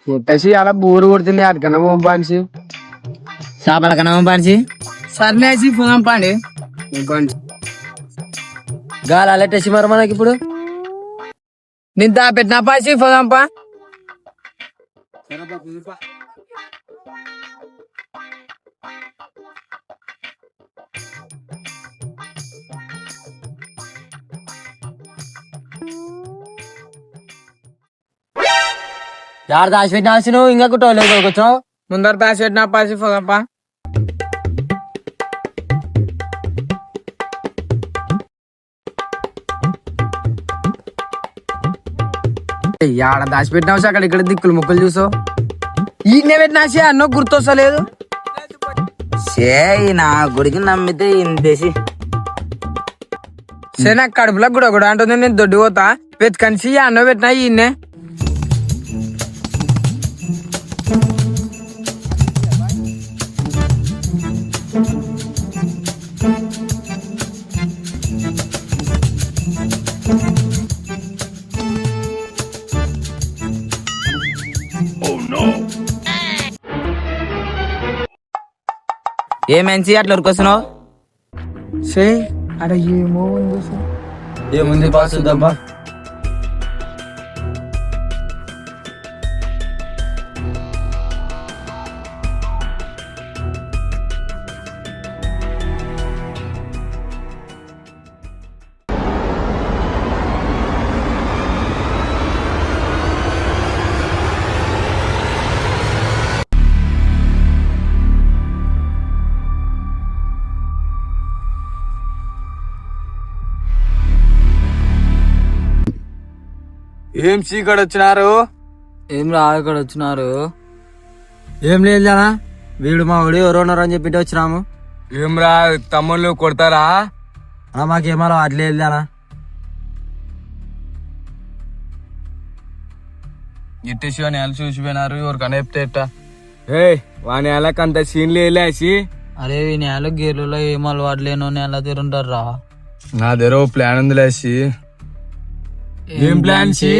కొట్టేసి అలా బోరు కొడుతుంది అటుకన్నా పంచి చేపల కన్నా పంచి సర్లేసి పోదాం పండి గాలి అలెట్టేసి మరి మనకి ఇప్పుడు నేను దా పెట్టిన పాసి పోదాంపా యాడ దాచి పెట్టినాల్సి నువ్వు ఇంకా కుట్టలేదు వచ్చావు ముందర పాసి పెట్టిన పాసి పోదాంపా ఆడ దాచిపెట్టినావు అక్కడ ఇక్కడ దిక్కులు ముక్కలు చూసావు ఈయనే పెట్టినాసి అన్నో గుర్తొస్తలేదు నా గుడికి నమ్మితే ఇంతేసి సరే నాకు కడుపులో కూడా అంటుంది నేను దొడ్డు పోతా వెతుకనిసి అన్నో పెట్టినా ఈయన్నే ఏ మంచి అట్లా ఉరికొస్తున్నావు సే అరే ఏమో ఉంది సార్ ఏముంది బాస్ చూద్దామా ఏం చీకటి వచ్చినారు ఏం రా ఇక్కడ వచ్చినారు ఏం లేదు జనా వీడు మా ఊడి ఎవరున్నారు అని చెప్పి వచ్చినాము ఏం రా తమ్ముళ్ళు కొడతారా మాకేమో అట్లేదు జనా ఇట్టేసి నేల చూసిపోయినారు ఎవరికన్నా చెప్తే ఎట్టా ఏ వాని నెలకు అంత సీన్లు వేసి అరే ఈ నేల గేర్లలో ఏం అలవాటు లేనో నేల తిరుంటారు రా నా దగ్గర ఓ ప్లాన్ ఉంది లేసి ఏం ప్లాన్ సి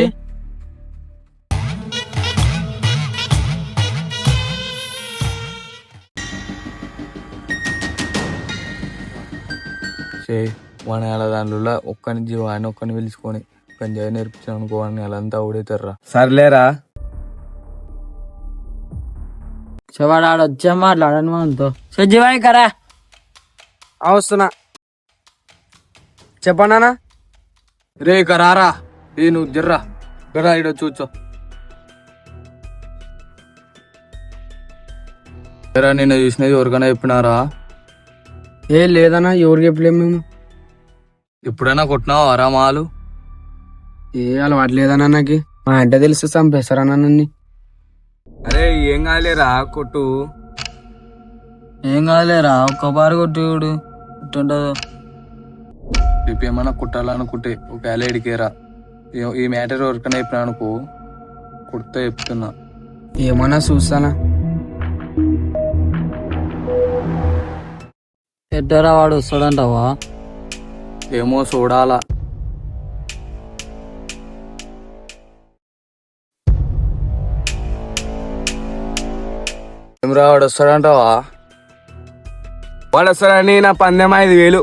వాని నెల దాంట్లో ఒక్కని వాడిని ఒక్కని పిలుచుకొని గంజాయి నేర్పించాను అనుకో వాడిని నెలంతా ఊడేతారా సర్లేరా చెవాడు ఆడ వచ్చా మాట్లాడను మనతో సజ్జీవాయి కరా వస్తున్నా చెప్పండి రే కరారా ఏ నువ్వు జర్రా గరా ఇడ చూచో జరా నిన్న చూసినది ఎవరికైనా చెప్పినారా ఏ లేదన్నా ఎవరికి చెప్పలేము మేము ఎప్పుడైనా కొట్టినావు అరామాలు ఏ అలవాటు లేదన్నా నాకు మా అంటే తెలిసి చంపేస్తారన్నా నన్ను అరే ఏం కాలేరా కొట్టు ఏం కాదులేరా ఒక్క బారు కొట్టుడు ఇట్టుంటదో రేపు ఏమన్నా కుట్టాలనుకుంటే ఒక ఏడికేరా ఈ మ్యాటర్ ఎవరికైనా చెప్పినా అనుకో కుర్తా చెప్తున్నా ఏమన్నా చూస్తానా ఎట్టరా వాడు వస్తాడంటావా ఏమో చూడాలా ఏమరా వాడు వస్తాడంటావా వాడు వస్తాడని నా పందెం 5,000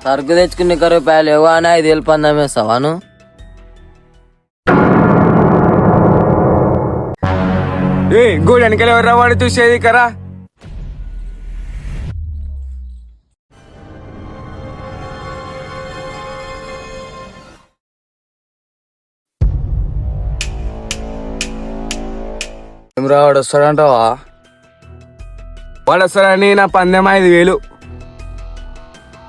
సరుకు తెచ్చుకుని రూపాయలు ఏవో అని 5,000 పందెం వేస్తావాను ఏ గోడు వెనకాల ఎవరా వాడు చూసేది కరా ఏమరా వాడు వస్తాడంటావా వాడు వస్తాడని నా పందెం 5,000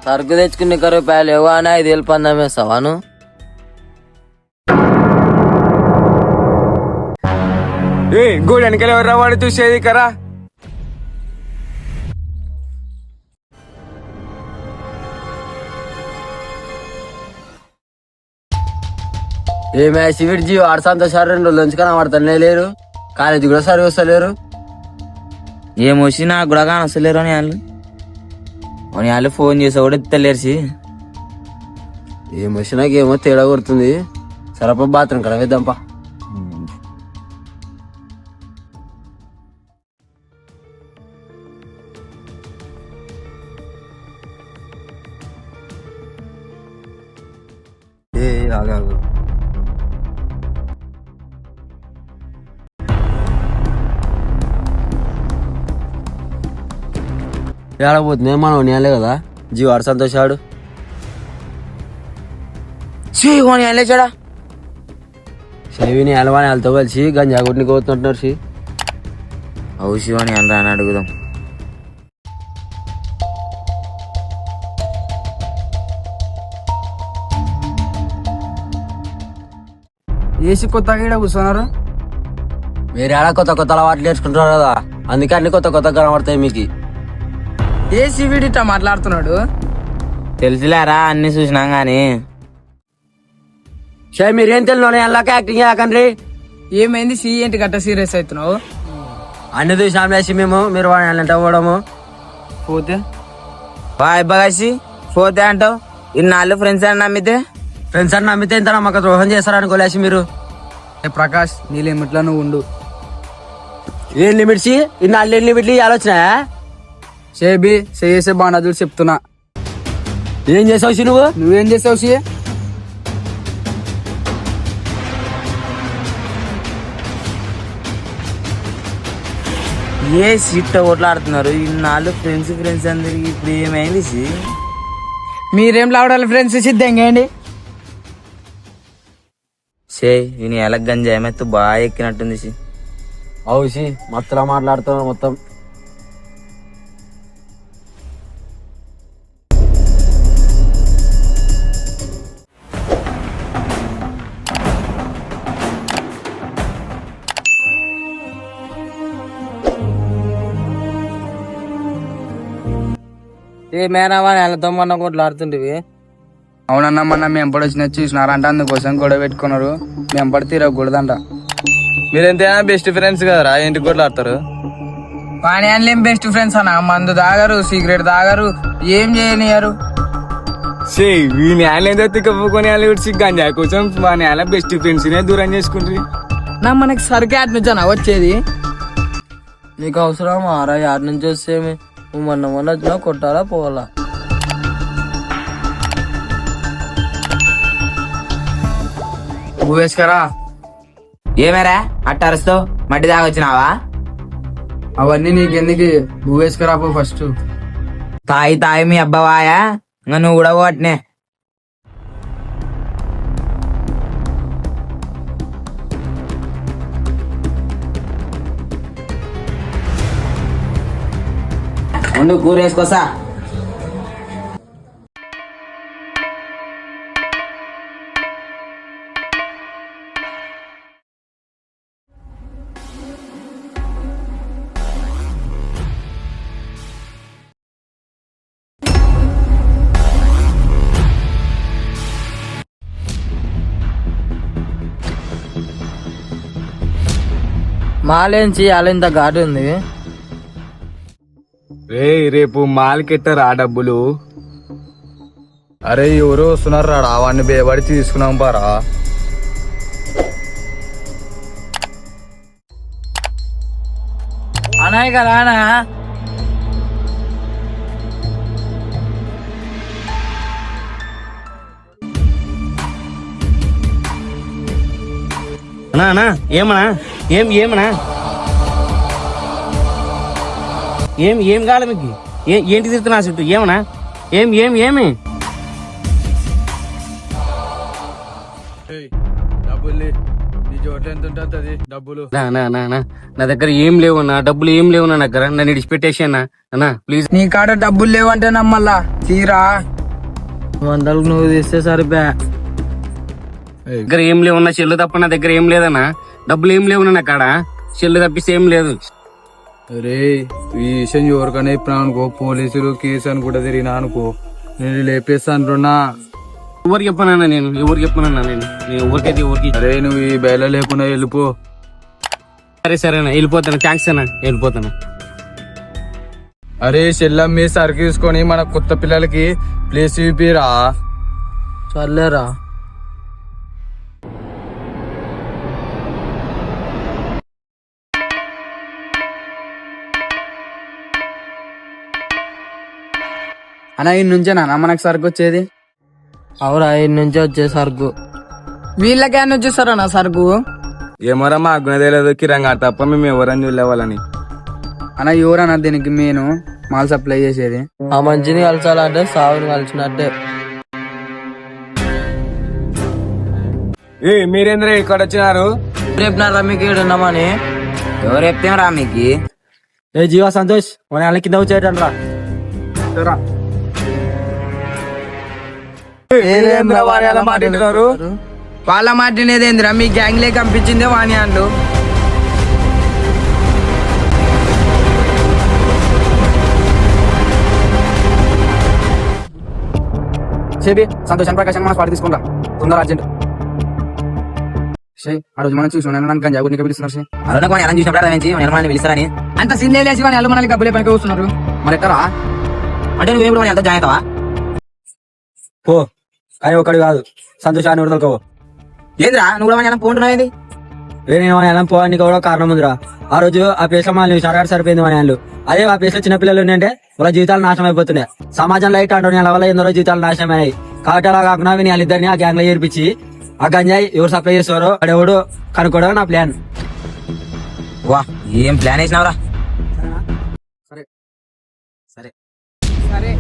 సరుకు తెచ్చుకుని రూపాయలు ఏవో అని 5,000 పందెం వేస్తావాను ఏ గోడు వెనకాల ఎవరా వాడు చూసేది కరా ఏ మ్యాచ్ విడిచి వాడు సంతోషాలు 2 రోజుల నుంచి కనబడతానే లేరు కాలేజీ కూడా సరి వస్తలేరు ఏమొచ్చి నాకు కూడా కానొస్తలేరు అని వాళ్ళు ఫోన్ చేసా కూడా ఎత్తలేరు ఏమొచ్చి నాకేమో తేడా కొడుతుంది సరప బాత్రూమ్ కడ వేద్దాంపా ఆగాగు. ఏడపోతుంది మనం నేలే కదా జీవాడు సంతోషాడు చాడా శివిని ఎలవాని వాళ్ళతో కలిసి గంజా కొట్టిని కోతున్నట్టున్నారు షి. అవు శివాని అనరా అని అడుగుదాం. ఏసి కొత్తగా ఈడ కూర్చున్నారు. మీరు ఏడా కొత్త కొత్త అలవాట్లు నేర్చుకుంటున్నారు కదా, అందుకే అన్ని కొత్త కొత్త కనబడతాయి మీకు. ఏసి వీడిట మాట్లాడుతున్నాడు. తెలుసులేరా అన్ని చూసినాం గాని. షే మీరేం తెలియని ఎలాక యాక్టింగ్ చేయకండి. ఏమైంది సి ఏంటి గట్ట సీరియస్ అవుతున్నావు? అన్ని చూసినాం వేసి మేము, మీరు వాడిని ఎంత పోవడము. పోతే బాయ్ బగాసి పోతే అంటావు. ఇన్నాళ్ళు ఫ్రెండ్స్ అని నమ్మితే ఫ్రెండ్స్ అని నమ్మితే ఇంత నమ్మక ద్రోహం చేస్తారనుకోలేసి మీరు. ప్రకాష్ నీ లిమిట్లో నువ్వు ఉండు. ఏం లిమిట్స్? ఇన్నాళ్ళు ఏం లిమిట్లు ఆలోచన షేబి చేసే బాగుండదు చెప్తున్నా. ఏం చేసావు నువ్వు? నువ్వేం చేసావు సి? ఏ సీట్ కొట్లాడుతున్నారు ఇన్నాళ్ళు ఫ్రెండ్స్ ఫ్రెండ్స్ అందరికి. ఇప్పుడు ఏమైంది సి? మీరేం లావడాలి ఫ్రెండ్స్ సిద్ధంగా సే విని ఎలా గంజా ఏమైతే బాగా ఎక్కినట్టుంది సి. అవుసి మొత్తలా మాట్లాడుతున్నావు మొత్తం. ఏ మేనవా నెలతో మొన్న కొట్లాడుతుంటివి. అవునన్నా మొన్న మెంపడి వచ్చిన చూసినారంట, అందుకోసం గొడవ పెట్టుకున్నారు. మెంపడి తీరకూడదంట. మీరెంతైనా బెస్ట్ ఫ్రెండ్స్ కదరా, ఏంటి కొట్లాడతారు? కానీ ఏం బెస్ట్ ఫ్రెండ్స్ అన్న, మందు తాగరు, సిగరెట్ తాగరు, ఏం చేయనియరు. ఈ నేల తిక్కపోకొని విడిచి గంజా కోసం మా నేల బెస్ట్ ఫ్రెండ్స్ నే దూరం చేసుకుంటారు. నా మనకి సరికాట్ నుంచి అన్న వచ్చేది. నీకు అవసరం ఆరా యాడ్ నుంచి వస్తే మొన్న వచ్చినా కొట్టాలా పోవాలా? భూవేశ్వరా ఏమేరా అట్టరుస్తావు? మట్టి తాగొచ్చినావా? అవన్నీ నీకెందుకు? భూవేశ్వరా పో ఫస్ట్. తాయి తాయి మీ అబ్బవాయా, ఇంకా నువ్వు కూడా పోట్నే. ఉండు కూర వేసుకోసా. మాలేంచి అలా ఇంత ఘాటు ఉంది. రేపు మాల్కెట్టారా డబ్బులు? అరే ఎవరు వస్తున్నారు రాడా, వాడిని బేబడి తీసుకున్నాం పారా. అనాయి కదా అనా. అన్నా ఏమన్నా ఏమన్నా ఏం కావాలి మీకు? ఏంటి తిరుగుతున్నా చుట్టూ? ఏమన్నా ఏమి డబ్బులు నా దగ్గర ఏం లేవన్నా, డబ్బులు ఏం లేవు నా దగ్గర. నన్ను ఇడిచిపెట్టేసి అన్నా ప్లీజ్. నీ కాడ డబ్బులు లేవంటే నమ్మల్లా తీరా. 100 నువ్వు తీస్తే సరిపా. దగ్గర ఏం లేవున్నా, చెల్లు తప్ప నా దగ్గర ఏం లేదన్నా. డబ్బులు ఏం లేవున్నా నా కాడ, చెల్లు తప్పిస్తే ఏం లేదు. అరే ఈ విషయం ఎవరికైనా చెప్పినా అనుకో, పోలీసులు కేసు అని కూడా తిరిగినా అనుకో, నేను లేపేస్తా అంటున్నా. ఎవరు చెప్పనన్నా నేను ఎవరికైతే ఎవరికి. అరే నువ్వు ఈ బయలు లేకుండా వెళ్ళిపో. సరేనా వెళ్ళిపోతాను. థ్యాంక్స్ అన్నా, వెళ్ళిపోతాను. అరే చెల్లం మీ సరుకు తీసుకొని మన కొత్త పిల్లలకి ప్లేస్ ఇప్పిరా. చల్లేరా అన్న ఈ నుంచేనా మనకు సరుకు వచ్చేది? అవురా, 5 నుంచి వచ్చే సరుకు వీళ్ళకే అని వచ్చేస్తారా నా సరుకు ఏమరా మా అగ్గున తెలియదు కిరంగా తప్ప మేము ఎవరని చూడలేవాళ్ళని. అన్న ఎవరన్నా దీనికి మెయిన్ మాల్ సప్లై చేసేది. ఆ మంచిని కలచాలంటే సావుని కలిసినట్టే. మీరేంద్ర ఇక్కడ వచ్చినారు? రేపు నా రమ్మికి ఉన్నామని ఎవరు చెప్తే రా మీకు? ఏ జీవా సంతోష్ మన వాళ్ళ కింద వచ్చేటం రా. వాళ్ళ మాటినేదేంద్రా మీ గ్యాంగ్ లే కంపించిందే వాణి అండ్లు. సేబి సంతోష్ ప్రకాశం మన స్పాట్ తీసుకుంటా తొందర అర్జెంట్. ఆ రోజు మనం చూసి గంజాయి పిలుస్తున్నారు. అలా మనం ఎలా చూసినప్పుడు పిలుస్తారని అంత సిన్నే లేచి వాని అల్లు మనల్ని గబ్బులే పనికి వస్తున్నారు. మరి ఎక్కరా అంటే నువ్వేం ఎంత జాయిన్ అవుతావా? పో కానీ ఒక్కడు కాదు సంతోషాన్ని ఉడతలుకోవు. ఏంద్రా నువ్వు కూడా ఎలా పోంటున్నావు? నేను ఎలా పోవడానికి కూడా కారణం ఉందిరా. ఆ రోజు ఆ ప్లేస్ లో మనల్ని సరగాడు సరిపోయింది మన వాళ్ళు. అదే ఆ ప్లేస్ లో చిన్న పిల్లలు ఏంటంటే వాళ్ళ జీవితాలు నాశనం అయిపోతున్నాయి. సమాజంలో అయితే అంటూ వాళ్ళ వల్ల ఎందరో జీవితాలు నాశనం అయ్యాయి. కాబట్టి అలా కాకుండా వాళ్ళిద్దరిని ఆ గ్యాంగ్ లో చేర్పించి ఆ గంజాయి ఎవరు సప్లై చేస్తారో అడెవడు కనుక్కోవడం నా ప్లాన్. వా ఏం ప్లాన్ వేసినావురా? సరే సరే సరే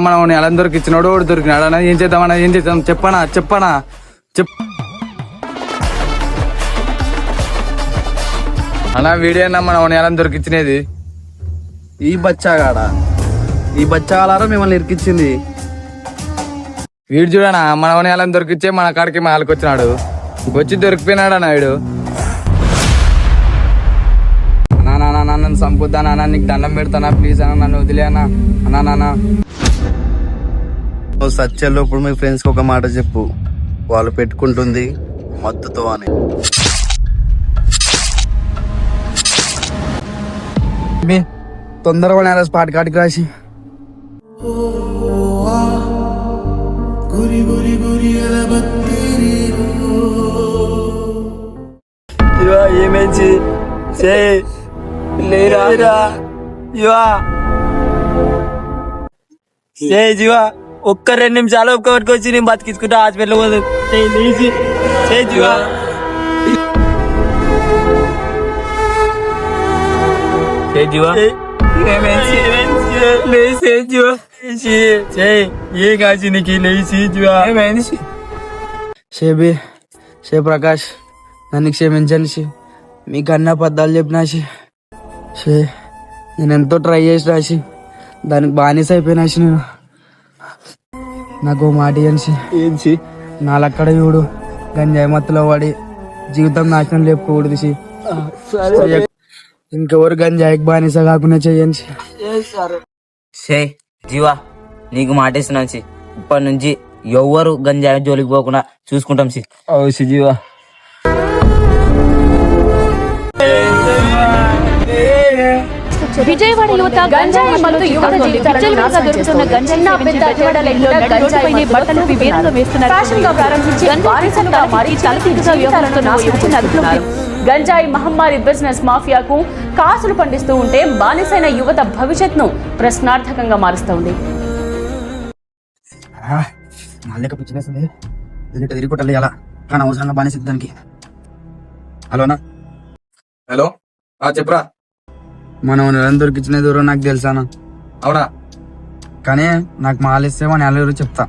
మనం ఎలా దొరికిచ్చినాడు దొరికినాడు అన్న. ఏం చేద్దామన్నా ఏం చేద్దాం చెప్పనా అన్న వీడియో అన్న మనం ఎలా దొరికిచ్చినది. ఈ బచ్చాగాడా ఈ బచ్చాగాలారా మిమ్మల్ని ఇరికిచ్చింది. వీడు చూడనా మనం ఎలా దొరికిచ్చే మన కాడికి మాలకు వచ్చినాడు. వచ్చి దొరికిపోయినాడు అన్న వీడు. నాన్న నన్ను సంపుద్దా నాన్న, నీకు దండం పెడతానా ప్లీజ్ అన్న, నన్ను వదిలే అన్న. అన్నా నాన్న సత్యాల్లో ఇప్పుడు మీ ఫ్రెండ్స్కి ఒక మాట చెప్పు, వాళ్ళు పెట్టుకుంటుంది మత్తుతో అని. తొందరగా నేల స్పాట్ కాడికి రాసి ఏమేంచి లేరా జీవా ఒక్క 2 నిమిషాలు ఒక్కరికి నేను బతికించుకుంటా హాస్పిటల్ పోదు. జీవా ఏ కాసి నీకు లేచి షేబి షే ప్రకాష్ నన్ను క్షమించండి షే. మీకు అన్న అబద్ధాలు చెప్పినా షే. నేను ఎంతో ట్రై చేసి రాసి దానికి బానిస అయిపోయినా నేను. నాకు మాట ఏంటి నాలక్కడ చూడు గంజాయి మత్తులో పడి జీవితం నాశనం లేపుకోకూడదు షే. ఇంకెవరు గంజాయికి బానిస కాకుండా చెయ్యండి. షే జీవా నీకు మాటేస్తున్నాం సి, ఇప్పటి నుంచి ఎవరు గంజాయి జోలికి పోకుండా చూసుకుంటాం సి. జీవా విజయవాడ యువత గంజాయి మత్తు యువత జీవితాలను దొరుకుతున్న గంజాయి పెద్ద అడవడలలో గంజాయి బట్టలు వివేకంగా వేస్తున్నారు. ఫ్యాషన్ గా ప్రారంభించి బానిసలుగా మారి తలకిందుగా వ్యవహరిస్తున్న యువకులు అదుపులోకి. గంజాయి మహమ్మారి బిజినెస్ మాఫియాకు కాసులు పండిస్తూ ఉంటే బానిసైన యువత భవిష్యత్తును ప్రశ్నార్థకంగా మారుస్తోంది. తిరిగిపోతాలి అలా కానీ అవసరంగా బానిస దానికి. హలోనా హలో చెప్పురా. మనం నెలను దొరికించిన దూరం నాకు తెలుసానా? అవునా? కానీ నాకు మాలిస్తే మన నెల చెప్తా.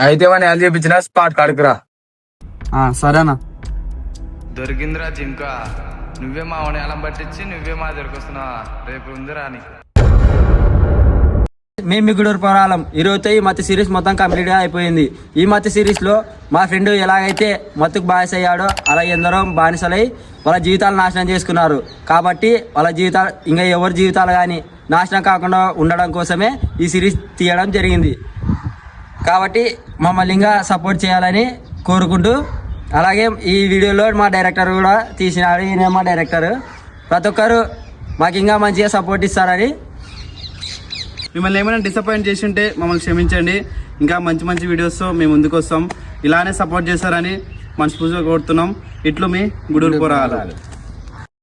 అయితే వాడిని ఎలా చేపించిన స్పాట్ కాడుకురా. సరేనా? దొరికిందిరా జింకా, నువ్వే మా వాడిని ఎలా పట్టించి నువ్వే మా దొరికొస్తున్నావా? రేపు ఉందిరా నీకు. మేము మిగుడూరు పోరాలం ఈరోజుతో ఈ మత్తు సిరీస్ మొత్తం కంప్లీట్ గా అయిపోయింది. ఈ మత్తు సిరీస్ లో మా ఫ్రెండ్ ఎలాగైతే మత్తుకు బానిస అయ్యాడో అలా ఎందరో బానిసలై వాళ్ళ జీవితాలు నాశనం చేసుకున్నారు. కాబట్టి వాళ్ళ జీవితాలు ఇంకా ఎవరి జీవితాలు కానీ నాశనం కాకుండా ఉండడం కోసమే ఈ సిరీస్ తీయడం జరిగింది. కాబట్టి మమ్మల్ని ఇంకా సపోర్ట్ చేయాలని కోరుకుంటూ, అలాగే ఈ వీడియోలో మా డైరెక్టర్ కూడా తీసినాడు. ఈయన మా డైరెక్టర్. ప్రతి ఒక్కరు మాకు ఇంకా మంచిగా సపోర్ట్ ఇస్తారని మిమ్మల్ని ఏమైనా డిసప్పాయింట్ చేసి ఉంటే మమ్మల్ని క్షమించండి. ఇంకా మంచి మంచి వీడియోస్తో మేము ముందుకు వస్తాం. ఇలానే సపోర్ట్ చేస్తారని మనస్ఫూర్తిగా కోరుతున్నాం. ఇట్లు మీ గుడూరు పోరాలు.